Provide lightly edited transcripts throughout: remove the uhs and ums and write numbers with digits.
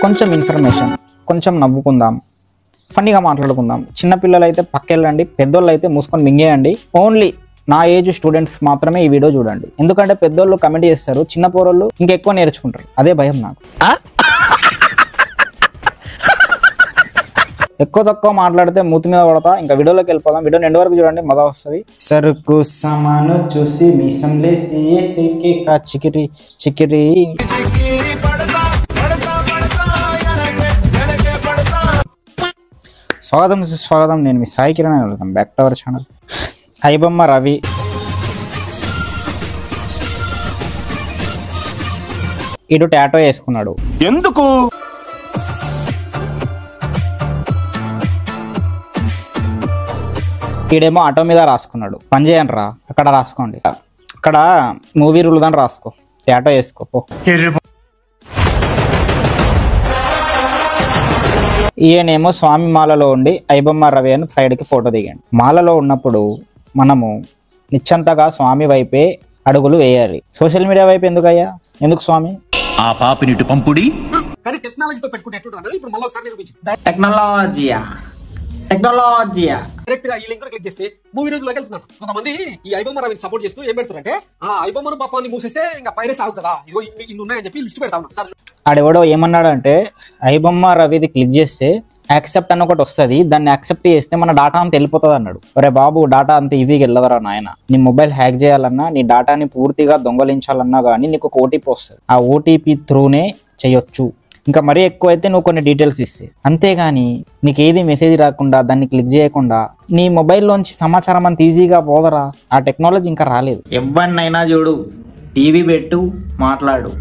కొంచెం ఇన్ఫర్మేషన్, కొంచెం నవ్వుకుందాం, ఫన్నీగా మాట్లాడుకుందాం. చిన్నపిల్లలు అయితే పక్కెళ్ళండి, పెద్దోళ్ళు అయితే మూసుకొని మింగేయండి. ఓన్లీ నా ఏజ్ స్టూడెంట్స్ మాత్రమే ఈ వీడియో చూడండి. ఎందుకంటే పెద్దోళ్ళు కమెంట్ చేస్తారు, చిన్న పోరోళ్ళు ఇంకెక్కువ నేర్చుకుంటారు. అదే భయం నాకు. ఎక్కువ తక్కువ మాట్లాడితే మూతి మీద పడతా. ఇంకా వీడియోలోకి వెళ్ళిపోదాం. వీడియో ఎండ్ వరకు చూడండి, మజా వస్తుంది. సరుకు సామాను చూసి మీసంలేసి చికిరి చికిరి. స్వాగతం సుస్వాగతం, నేను మీ Sai Kiran. Welcome back to our channel. IBomma Ravi ఇటు టాటో వేసుకున్నాడు. ఎందుకు? ఈడేమో ఆటో మీద రాసుకున్నాడు. పని చేయండి రా, అక్కడ రాసుకోండి. అక్కడ మూవీ రూల్ దాన్ని రాసుకో, టాటో వేసుకో. ఈయనేమో స్వామి మాలలో ఉండి ఐబొమ్మ రవి అని సైడ్కి ఫోటో దిగండి. మాలలో ఉన్నప్పుడు మనము నిశ్చంతగా స్వామి వైపే అడుగులు వేయాలి. సోషల్ మీడియా వైపు ఎందుకయ్యా? ఎందుకు స్వామి? ఆ పాపినిటు పంపుడి. టెక్నాలజీతో పెట్టుకునేట్టు ఇప్పుడు మళ్ళీ ఒకసారి నిరూపించింది. టెక్నాలజీయా డైరెక్ట్ గా ఈ లింక్ క్లిక్ చేస్తే మూవీ రోజులోకి వెళ్తున్నారు. కొంతమంది ఈ ఐబొమ్మ రవిని సపోర్ట్ చేస్తూ ఏం పెడుతున్నారంటే, ఆ ఐబొమ్మను పాపాన్ని మూసేస్తే ఇంకా పైరేస్ ఆగుతుందా, ఇదిగో ఇన్ని ఉన్నాయని చెప్పి లిస్ట్ పెడతా ఉన్నారు. ఆడెవడో ఏమన్నాడంటే, ఐబొమ్మ రవిది క్లిక్ చేస్తే యాక్సెప్ట్ అని ఒకటి వస్తుంది, దాన్ని యాక్సెప్ట్ చేస్తే మన డాటా అంత వెళ్ళిపోతుంది అన్నాడు. ఒరే బాబు, డాటా అంత ఈజీగా వెళ్ళదరా నాయన. నీ మొబైల్ హ్యాక్ చేయాలన్నా, నీ డాటాని పూర్తిగా దొంగలించాలన్నా కానీ నీకు ఒక ఓటీపీ వస్తుంది. ఆ ఓటీపీ త్రూనే చేయొచ్చు. ఇంకా మరీ ఎక్కువ అయితే నువ్వు కొన్ని డీటెయిల్స్ ఇస్తే, అంతేగాని నీకు ఏది మెసేజ్ రాకుండా దాన్ని క్లిక్ చేయకుండా నీ మొబైల్లోంచి సమాచారం అంత ఈజీగా పోదరా. ఆ టెక్నాలజీ ఇంకా రాలేదు. ఎవరినైనా చూడు, టీవీ పెట్టు, మాట్లాడు.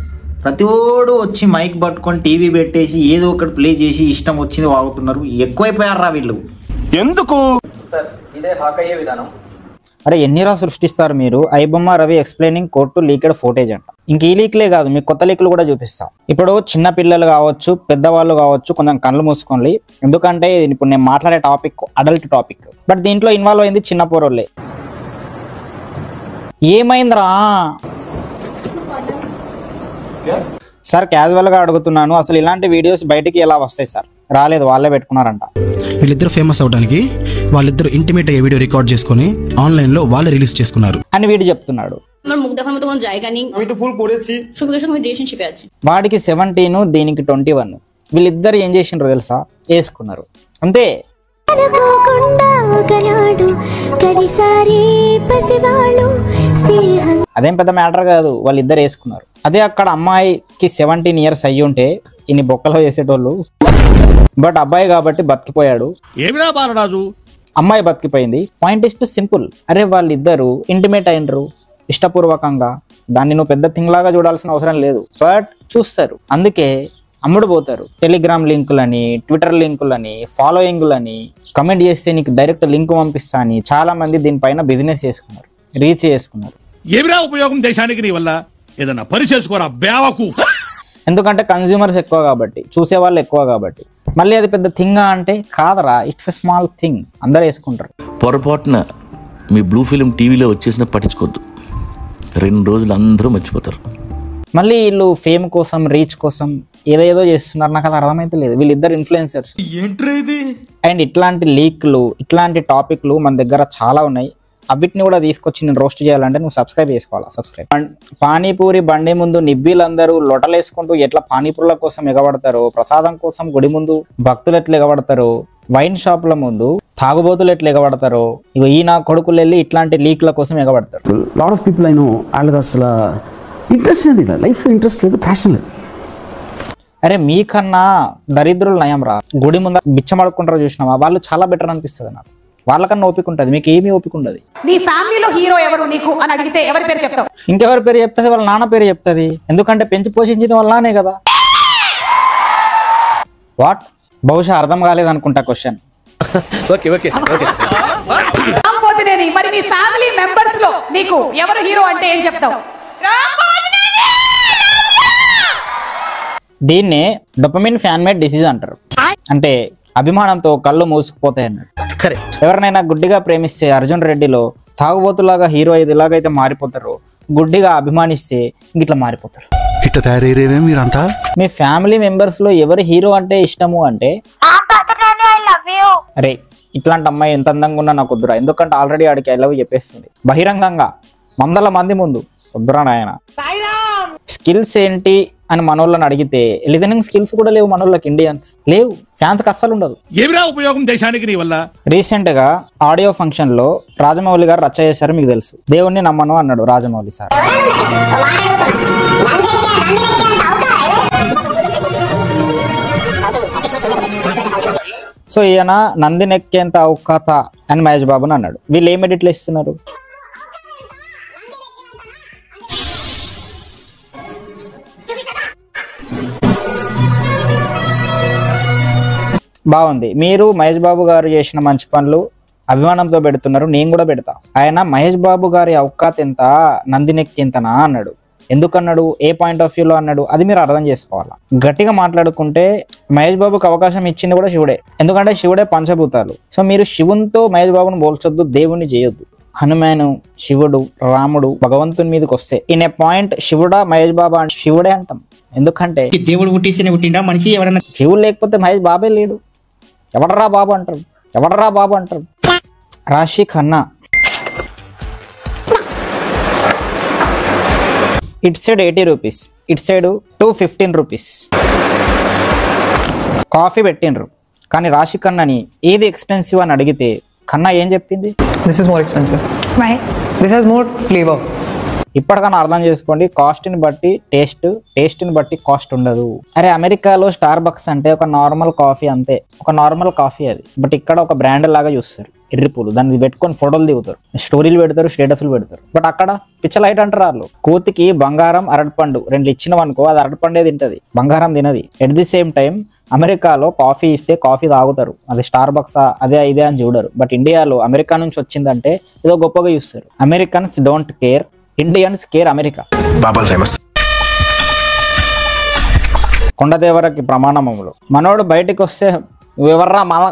ప్రతి ఓడు వచ్చి మైక్ పట్టుకొని టీవీ పెట్టేసి ఏదో ఒకటి ప్లే చేసి ఇష్టం వచ్చింది వాగుతున్నారు. ఎక్కువైపోయారా వీళ్ళు. ఎందుకు సార్ ఇదే హాక్ అయ్యే విధానం? అరే ఎన్నిరా సృష్టిస్తారు మీరు. IBomma Ravi explaining court leaked footage అంట. ఇంక ఈ లీక్లే కాదు, మీకు కొత్త లీక్లు కూడా చూపిస్తాం. ఇప్పుడు చిన్న పిల్లలు కావచ్చు, పెద్దవాళ్ళు కావచ్చు, కొంచెం కళ్ళు మూసుకోండి. ఎందుకంటే ఇప్పుడు నేను మాట్లాడే టాపిక్ అడల్ట్ టాపిక్, బట్ దీంట్లో ఇన్వాల్వ్ అయింది చిన్న పోరోళ్ళే. ఏమైందిరా సార్? క్యాజువల్ గా అడుగుతున్నాను, అసలు ఇలాంటి వీడియోస్ బయటికి ఎలా వస్తాయి సార్? రాలేదు, వాళ్ళే పెట్టుకున్నారంట. వీళ్ళిద్దరు ఫేమస్ అవడానికి వాళ్ళిద్దరు ఇంటిమేట్ అయ్యే వీడియో రికార్డ్ చేసుకుని ఆన్లైన్ లో వాళ్ళే రిలీజ్ చేసుకున్నారు అని వీడు చెప్తున్నాడు. వాడికి 17, దీనికి 21. వీళ్ళిద్దరు ఏం చేసిండ్రో తెలుసా? వేసుకున్నారు అంతే. అదేం పెద్ద మ్యాటర్ కాదు, వాళ్ళిద్దరు వేసుకున్నారు. అదే అక్కడ అమ్మాయికి 17 years అయ్యి ఉంటే ఇన్ని బొక్కలో వేసేటోళ్ళు. బట్ అబ్బాయి కాబట్టి బతికిపోయాడు. ఏమిరా బాలరాజు? అమ్మాయి బతికిపోయింది. Point is too simple. అరే వాళ్ళిద్దరు ఇంటిమేట్ అయినరు ఇష్టపూర్వకంగా. దాన్ని నువ్వు పెద్ద థింగ్ లాగా చూడాల్సిన అవసరం లేదు, బట్ చూస్తారు. అందుకే అమ్ముడు పోతారు. టెలిగ్రామ్ లింకులని, ట్విట్టర్ లింకులని, ఫాలోయింగ్లని, కమెంట్ చేస్తే నీకు డైరెక్ట్ లింక్ పంపిస్తా అని చాలా మంది దీనిపైన బిజినెస్ చేసుకున్నారు, రీచ్ చేసుకున్నారు. ఏమిరా ఉపయోగం దేశానికి నీ వల్ల? ఏదన్నా పని చేసుకోరా బేవకు. ఎందుకంటే కన్జ్యూమర్స్ ఎక్కువ కాబట్టి, చూసే వాళ్ళు ఎక్కువ కాబట్టి. మళ్ళీ అది పెద్ద థింగా అంటే కాదరా, ఇట్స్ ఎ స్మాల్ థింగ్. అందరూ వేసుకుంటారు. పొరపాటున మీ బ్లూ ఫిలిం టీవీలో వచ్చేసిన పట్టించుకోవద్దు. 2 రోజులు అందరూ మర్చిపోతారు. మళ్ళీ వీళ్ళు ఫేమ్ కోసం, రీచ్ కోసం ఏదో చేస్తున్నారు. నాకు అది అర్థమైతే లేదు. వీళ్ళిద్దరు ఇన్ఫ్లుయెన్సర్స్. అండ్ ఇట్లాంటి లీక్లు, ఇట్లాంటి టాపిక్లు మన దగ్గర చాలా ఉన్నాయి. అవిటిని కూడా తీసుకొచ్చి నేను రోస్ట్ చేయాలంటే నువ్వు సబ్స్క్రైబ్ చేసుకోవాలా. సబ్స్క్రైబ్. పానీపూరి బండి ముందు నిబ్బీలందరూ లొటలేసుకుంటూ ఎట్లా పానీపూర్ల కోసం ఎగబడతారో, ప్రసాదం కోసం గుడి ముందు భక్తులు ఎట్లా ఎగబడతారో, వైన్ షాపుల ముందు తాగుబోతులు ఎట్లా ఎగబడతారో, ఇగో ఈ నా కొడుకులు వెళ్ళి ఇట్లాంటి లీక్ల కోసం ఎగబడతారు. లాట్ ఆఫ్ పీపుల్ అయినో వాళ్ళకి అసలు ఇంట్రెస్ట్ లేదు, లైఫ్లో ఇంట్రెస్ట్ లేదు, ప్యాషన్ లేదు. అరే మీకన్నా దరిద్రులు నయం రా. గుడి ముందు బిచ్చమడుకుంటారో చూసినావా, వాళ్ళు చాలా బెటర్ అనిపిస్తుంది నాకు. వాళ్ళకన్నా ఓపిక ఉంటుంది, మీకు ఏమీ ఓపిక ఉండదు. నీ ఫ్యామిలీలో హీరో ఎవరు నీకు అని అడిగితే ఎవరి పేరు చెప్తావు? ఇంకెవరి పేరు చెప్తుంది? వాళ్ళ నాన్న పేరు చెప్తుంది. ఎందుకంటే పెంచి పోషించింది వాళ్ళ నానే కదా. వాట్? బహుశా అర్థం కాలేదు అనుకుంటా క్వశ్చన్. మరి మీ ఫ్యామిలీ మెంబర్స్ లో నీకు ఎవరు హీరో అంటే ఏం చెప్తావు? దీన్నే డోపమిన్ ఫ్యాన్ మేడ్ డిసీజ్ అంటారు. అంటే అభిమానంతో కళ్ళు మూసుకుపోతాయి అన్నాడు. ఎవరినైనా గుడ్డిగా ప్రేమిస్తే అర్జున్ రెడ్డిలో తాగుబోతులాగా హీరో ఇలాగైతే మారిపోతారో, గుడ్డిగా అభిమానిస్తే ఇట్లా మారిపోతారు. ఇట్ట తయారయ్యేవే మీరంతా. మీ ఫ్యామిలీ మెంబర్స్ లో ఎవరు హీరో అంటే ఇష్టము అంటే అరే ఇట్లాంటి అమ్మాయి ఎంత అందంగా ఉన్నా నాకు వద్దురా, ఎందుకంటే ఆల్రెడీ ఆడికి ఐ లవ్ చెప్పేస్తుంది బహిరంగంగా వందల మంది ముందు. వద్దురా నాయన. స్కిల్స్ ఏంటి అని మనోళ్ళని అడిగితే లిజనింగ్ స్కిల్స్ కూడా లేవు మనోళ్ళకి, ఇండియన్స్ లేవు, ఫ్యాన్స్ కి అస్సలు ఉండదు. ఏమిరా ఉపయోగం దేశానికి నీ వల్ల? రీసెంట్ గా ఆడియో ఫంక్షన్ లో రాజమౌళి గారు రచ్చ చేశారు, మీకు తెలుసు. దేవుణ్ణి నమ్మను అన్నాడు రాజమౌళి సార్. సో ఈయన నందినెక్కేంత ఔకాత అని మహేష్ బాబుని అన్నాడు. వీళ్ళు ఏం ఎడిట్లు ఇస్తున్నారు? బాగుంది, మీరు మహేష్ బాబు గారు చేసిన మంచి పనులు అభిమానంతో పెడుతున్నారు, నేను కూడా పెడతా. ఆయన మహేష్ బాబు గారి ఔకాత్ ఎంత, నందినెక్కేంతనా అన్నాడు. ఎందుకన్నాడు, ఏ పాయింట్ ఆఫ్ వ్యూలో అన్నాడు, అది మీరు అర్థం చేసుకోవాలా. గట్టిగా మాట్లాడుకుంటే మహేష్ బాబుకి అవకాశం ఇచ్చింది కూడా శివుడే, ఎందుకంటే శివుడే పంచభూతాలు. సో మీరు శివునితో మహేష్ బాబుని పోల్చొద్దు, దేవుణ్ణి చేయొద్దు. హనుమాను, శివుడు, రాముడు భగవంతుని మీదకి వస్తే ఇన్ ఏ పాయింట్ శివుడా మహేష్ బాబా అంటే శివుడే అంటాం. ఎందుకంటే దేవుడు పుట్టిస్తేనే పుట్టిండా మనిషి? ఎవరన్నా శివుడు లేకపోతే మహేష్ బాబే లేడు. ఎవడరా బాబు అంటారు, ఎవడరా బాబు అంటారు. రాశి Khanna it side 80 rupees, it side 215 rupees coffee పెట్టిండ్రు. కానీ రాశి ఖన్నాని ఏది ఎక్స్పెన్సివ్ అని అడిగితే ఖన్నా ఏం చెప్పింది? This is more expensive. Why? This has more flavour. ఇప్పటికన్నా అర్థం చేసుకోండి, కాస్ట్ని బట్టి టేస్ట్ని బట్టి కాస్ట్ ఉండదు. అరే అమెరికాలో స్టార్ బక్స్ అంటే ఒక నార్మల్ కాఫీ, అంతే, ఒక నార్మల్ కాఫీ అది. బట్ ఇక్కడ ఒక బ్రాండ్ లాగా చూస్తారు, ఎర్రిపూలు. దాన్ని పెట్టుకొని ఫోటోలు దిగుతారు, స్టోరీలు పెడతారు, స్టేటస్లు పెడతారు. బట్ అక్కడ పిచ్చలైట్ అంటారు వాళ్ళు. కోతికి బంగారం అరటిపండు రెండు ఇచ్చినవనుకో అది అరటిపండే తింటది, బంగారం తినది. ఎట్ ది సేమ్ టైం అమెరికాలో కాఫీ ఇస్తే కాఫీ తాగుతారు, అది స్టార్ బక్సా అదే ఇదే అని చూడరు. బట్ ఇండియాలో అమెరికా నుంచి వచ్చిందంటే ఏదో గొప్పగా చూస్తారు. Americans don't care, Indians care America. బాబాల్ ఫేమస్. కొండదేవరకి ప్రమాణములు. మనోడు బయటికి వస్తే నువ్వెవర్రా మామ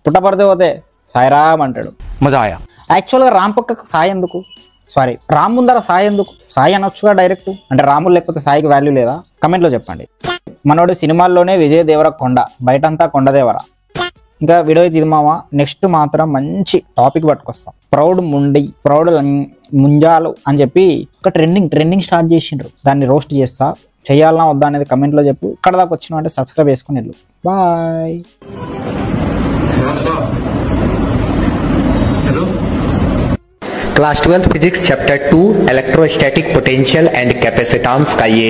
పుట్టపడితే పోతే సాయిరామ్ అంటాడు. మజాయా. యాక్చువల్గా రామ్ పక్కకు సాయి ఎందుకు, సారీ రామ్ ముందర సాయి ఎందుకు? సాయి అనొచ్చుగా డైరెక్ట్. అంటే రాములు లేకపోతే సాయికి వాల్యూ లేదా? కమెంట్లో చెప్పండి. మనోడు సినిమాల్లోనే విజయ్ దేవర కొండ, బయటంతా కొండదేవర. ఇంకా వీడియో ఇది మామ. నెక్స్ట్ మాత్రం మంచి టాపిక్ పట్టుకొస్తాం. ప్రౌడ్ ముంజాలు అని చెప్పి ఒక ట్రెండింగ్ స్టార్ట్ చేసిండ్రు. దాన్ని రోస్ట్ చేస్తా, చేయాలన్నా వద్దా అనేది కమెంట్లో చెప్పు. ఇక్కడ దాకా వచ్చినా అంటే సబ్స్క్రైబ్ చేసుకుని వెళ్ళు. Bye. Class 12 physics chapter 2 electrostatic potential and capacitance का ये